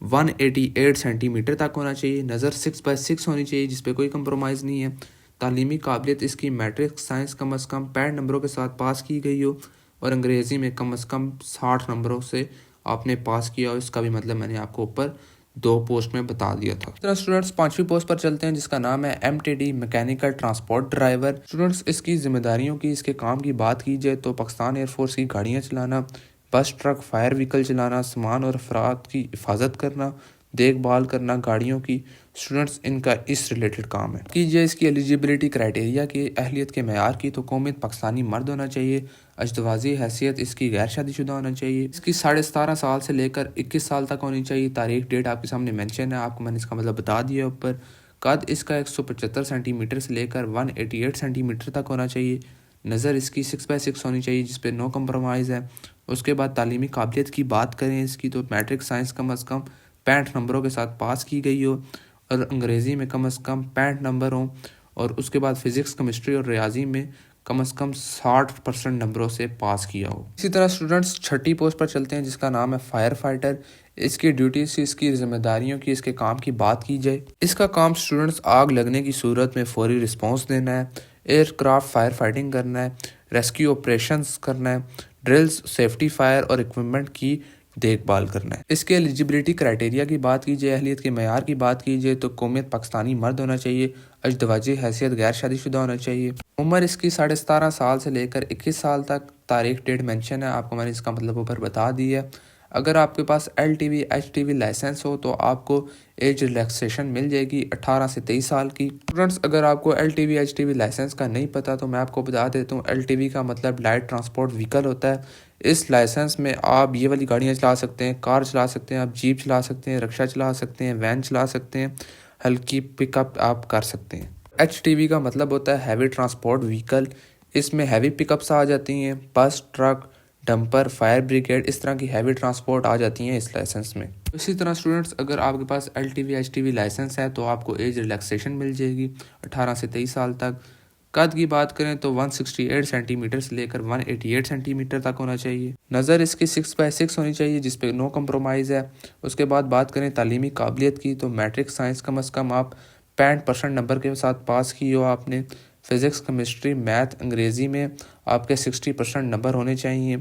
188 centi metre تک ہونا چاہیے. نظر 6/6 ہونی چاہیے جس پہ کوئی کمپرومائز نہیں ہے. تعلیمی قابلیت اس کی میٹرک سائنس کم از کم 65 نمبروں کے ساتھ پاس کی گئی ہو اور انگریزی میں کم از کم 60 نمبروں سے آپ نے پاس کیا ہو. اس کا بھی مطلب میں نے آپ کو اوپر 2 پوسٹ میں بتا دیا تھا. اس طرح اسٹوڈنٹس 5ویں پوسٹ پر چلتے ہیں جس کا نام ہے MTD mechanical transport driver. Students اس کی ذمہ داریوں کی اس کے کام کی بات کی جائے تو پاکستان ایئر فورس کی گاڑیاں چلانا، بس ٹرک فائر وہیکل چلانا، سامان اور افراد کی حفاظت کرنا، دیکھ بھال کرنا گاڑیوں کی. اسٹوڈنٹس ان کا اس ریلیٹڈ کام ہے. کی جائے اس کی ایلیجیبلٹی کرائٹیریا کی اہلیت کے معیار کی تو قومیت پاکستانی مرد ہونا چاہیے. ازدواجی حیثیت اس کی غیر شادی شدہ ہونا چاہیے. اس کی 17.5 سال سے لے کر 21 سال تک ہونی چاہیے. تاریخ ڈیٹ آپ کے سامنے مینشن ہے، آپ کو میں نے اس کا مطلب بتا دیا اوپر. قد اس کا 175 سینٹی میٹر سے لے کر 188 سینٹی میٹر تک ہونا چاہیے. نظر اس کی 6/6 ہونی چاہیے جس پہ نو کمپرومائز ہے. اس کے بعد تعلیمی قابلیت کی بات کریں اس کی تو میٹرک سائنس کم از کم 65 نمبروں کے ساتھ پاس کی گئی ہو اور انگریزی میں کم از کم 65 نمبر ہوں. اور اس کے بعد فزکس، کیمسٹری اور ریاضی میں کم از کم 60% نمبروں سے پاس کیا ہو. اسی طرح اسٹوڈنٹس 6ٹھی پوسٹ پر چلتے ہیں جس کا نام ہے فائر فائٹر. اس کی ڈیوٹیز سے اس کی ذمہ داریوں کی اس کے کام کی بات کی جائے. اس کا کام اسٹوڈنٹس آگ لگنے کی صورت میں فوری رسپانس دینا ہے، ایئر کرافٹ فائر فائٹنگ کرنا ہے، ریسکیو آپریشنز کرنا ہے، ڈرلز، سیفٹی فائر اور اکوپمنٹ کی دیکھ بھال کرنا ہے. اس کے ایلیجیبلٹی کرائٹیریا کی بات کی جائے، اہلیت کے معیار کی بات کی جائے تو قومیت پاکستانی مرد ہونا چاہیے. ازدواجی حیثیت غیر شادی شدہ ہونا چاہیے. عمر اس کی 17.5 سال سے لے کر 21 سال تک. تاریخ ڈیٹ مینشن ہے، آپ کو میں نے اس کا مطلب اوپر بتا دی ہے. اگر آپ کے پاس LTV HTV لائسنس ہو تو آپ کو ایج ریلیکسیشن مل جائے گی 18 سے 23 سال کی. اسٹوڈنٹس اگر آپ کو LTV HTV لائسنس کا نہیں پتا تو میں آپ کو بتا دیتا ہوں. LTV کا مطلب لائٹ ٹرانسپورٹ وہیکل ہوتا ہے. اس لائسنس میں آپ یہ والی گاڑیاں چلا سکتے ہیں، کار چلا سکتے ہیں، آپ جیپ چلا سکتے ہیں، رکشہ چلا سکتے ہیں، وین چلا سکتے ہیں، ہلکی پک اپ آپ کر سکتے ہیں. HTV کا مطلب ہوتا ہے ہیوی ٹرانسپورٹ وہیکل. اس میں ہیوی پک اپس آ جاتی ہیں، بس، ٹرک، ڈمپر، فائر بریگیڈ، اس طرح کی ہیوی ٹرانسپورٹ آ جاتی ہیں اس لائسنس میں. اسی طرح اسٹوڈنٹس اگر آپ کے پاس LTV HTV لائسنس ہے تو آپ کو ایج ریلیکسیشن مل جائے گی 18 سے 23 سال تک. قد کی بات کریں تو 168 سینٹی میٹر سے لے کر 188 سینٹی میٹر تک ہونا چاہیے. نظر اس کی 6/6 ہونی چاہیے جس پہ نو کمپرومائز ہے. اس کے بعد بات کریں تعلیمی قابلیت کی تو میٹرک سائنس کم از کم آپ 65% نمبر کے ساتھ پاس کی ہو آپ نے. فزکس، کیمسٹری، میتھ، انگریزی میں آپ کے 60% نمبر ہونے چاہیے.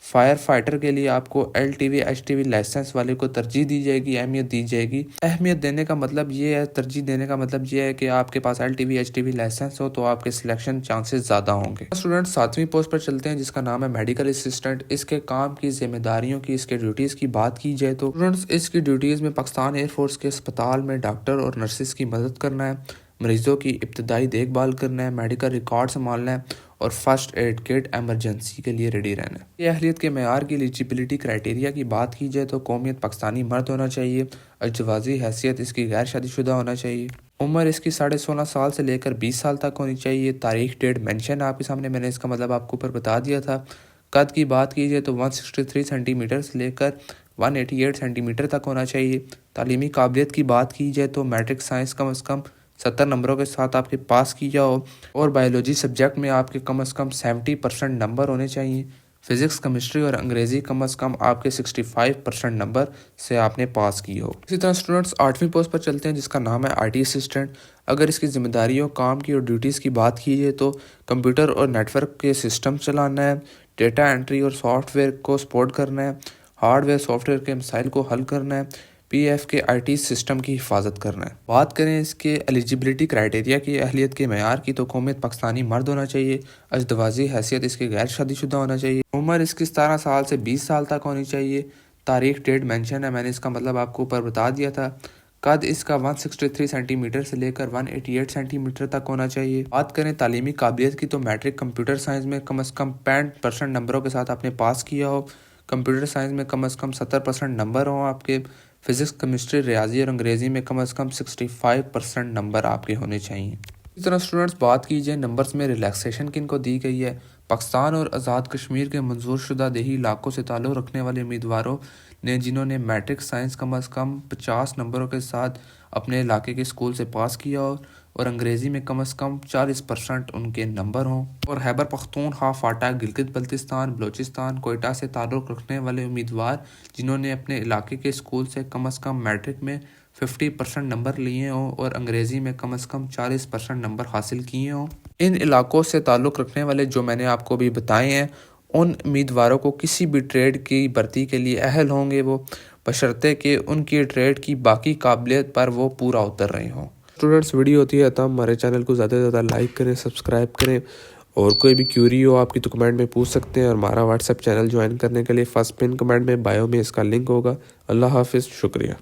فائر فائٹر کے لیے آپ کو LTV HTV لائسنس والے کو ترجیح دی جائے گی، اہمیت دی جائے گی. اہمیت دینے کا مطلب یہ ہے، ترجیح دینے کا مطلب یہ ہے کہ آپ کے پاس LTV HTV لائسنس ہو تو آپ کے سلیکشن چانسز زیادہ ہوں گے. اسٹوڈنٹ 7ویں پوسٹ پر چلتے ہیں جس کا نام ہے میڈیکل اسسٹنٹ. اس کے کام کی ذمہ داریوں کی اس کے ڈیوٹیز کی بات کی جائے تو اسٹوڈنٹس اس کی ڈیوٹیز میں پاکستان ایئر فورس کے اسپتال میں ڈاکٹر اور نرسز کی مدد کرنا ہے، مریضوں کی ابتدائی دیکھ بھال کرنا ہے، میڈیکل ریکارڈ سنبھالنا ہے اور فرسٹ ایڈ کٹ ایمرجنسی کے لیے ریڈی رہنا ہے. یہ اہلیت کے معیار کی ایلیجیبلٹی کرائٹیریا کی بات کی جائے تو قومیت پاکستانی مرد ہونا چاہیے. ازدواجی حیثیت اس کی غیر شادی شدہ ہونا چاہیے. عمر اس کی 16.5 سال سے لے کر 20 سال تک ہونی چاہیے. تاریخ ڈیٹ مینشن ہے آپ کے سامنے، میں نے اس کا مطلب آپ کو اوپر بتا دیا تھا. قد کی بات کی جائے تو 163 سینٹی میٹر سے لے کر 188 سینٹی میٹر تک ہونا چاہیے. تعلیمی قابلیت کی بات کی جائے تو میٹرک سائنس کم از کم 70 نمبروں کے ساتھ آپ کے پاس کیا ہو اور بایولوجی سبجیکٹ میں آپ کے کم از کم 70% نمبر ہونے چاہیے. فزکس، کیمسٹری اور انگریزی کم از کم آپ کے 65% نمبر سے آپ نے پاس کی ہو. اسی طرح اسٹوڈنٹس 8ویں پوسٹ پر چلتے ہیں جس کا نام ہے IT اسسٹنٹ. اگر اس کی ذمہ داریوں، کام کی اور ڈیوٹیز کی بات کی جائے تو کمپیوٹر اور نیٹ ورک کے سسٹم چلانا ہے، ڈیٹا انٹری اور سافٹ ویئر کو سپورٹ کرنا ہے، ہارڈ ویئر سافٹ ویئر کے مسائل کو حل کرنا ہے، PF کے IT سسٹم کی حفاظت کرنا ہے. بات کریں اس کے ایلیجیبلٹی کرائٹیریا کی اہلیت کے معیار کی تو قومیت پاکستانی مرد ہونا چاہیے. ازدواجی حیثیت اس کی غیر شادی شدہ ہونا چاہیے. عمر اس کی 17 سال سے 20 سال تک ہونی چاہیے. تاریخ ڈیٹ مینشن ہے، میں نے اس کا مطلب آپ کو اوپر بتا دیا تھا. قد اس کا 163 سینٹی میٹر سے لے کر 188 سینٹی میٹر تک ہونا چاہیے. بات کریں تعلیمی قابلیت کی تو میٹرک کمپیوٹر سائنس میں کم از کم 65% نمبروں کے ساتھ آپ نے پاس کیا ہو. کمپیوٹر سائنس میں کم از کم 70% نمبر ہوں آپ کے. فزکس، کیمسٹری، ریاضی اور انگریزی میں کم از کم 65% نمبر آپ کے ہونے چاہیے. اس طرح اسٹوڈنٹس بات کی جائے نمبرز میں ریلیکسیشن کن کو دی گئی ہے. پاکستان اور آزاد کشمیر کے منظور شدہ دیہی علاقوں سے تعلق رکھنے والے امیدواروں نے جنہوں نے میٹرک سائنس کم از کم 50 نمبروں کے ساتھ اپنے علاقے کے اسکول سے پاس کیا ہو اور انگریزی میں کم از کم 40% ان کے نمبر ہوں، اور خیبر پختونخوا، فاٹا، گلگت بلتستان، بلوچستان، کوئٹہ سے تعلق رکھنے والے امیدوار جنہوں نے اپنے علاقے کے اسکول سے کم از کم میٹرک میں 50% نمبر لیے ہوں اور انگریزی میں کم از کم 40% نمبر حاصل کیے ہوں، ان علاقوں سے تعلق رکھنے والے جو میں نے آپ کو بھی بتائے ہیں، ان امیدواروں کو کسی بھی ٹریڈ کی بھرتی کے لیے اہل ہوں گے وہ، بشرطے کہ ان کی ٹریڈ کی باقی قابلیت پر وہ پورا اتر رہے ہوں۔ اسٹوڈنٹس ویڈیو ہوتی ہے تو ہمارے چینل کو زیادہ سے زیادہ لائک کریں، سبسکرائب کریں، اور کوئی بھی کیوری ہو آپ کی تو کمنٹ میں پوچھ سکتے ہیں، اور ہمارا واٹس ایپ چینل جوائن کرنے کے لیے فرسٹ پن کمنٹ میں بایو میں اس کا لنک ہوگا۔ اللہ حافظ، شکریہ۔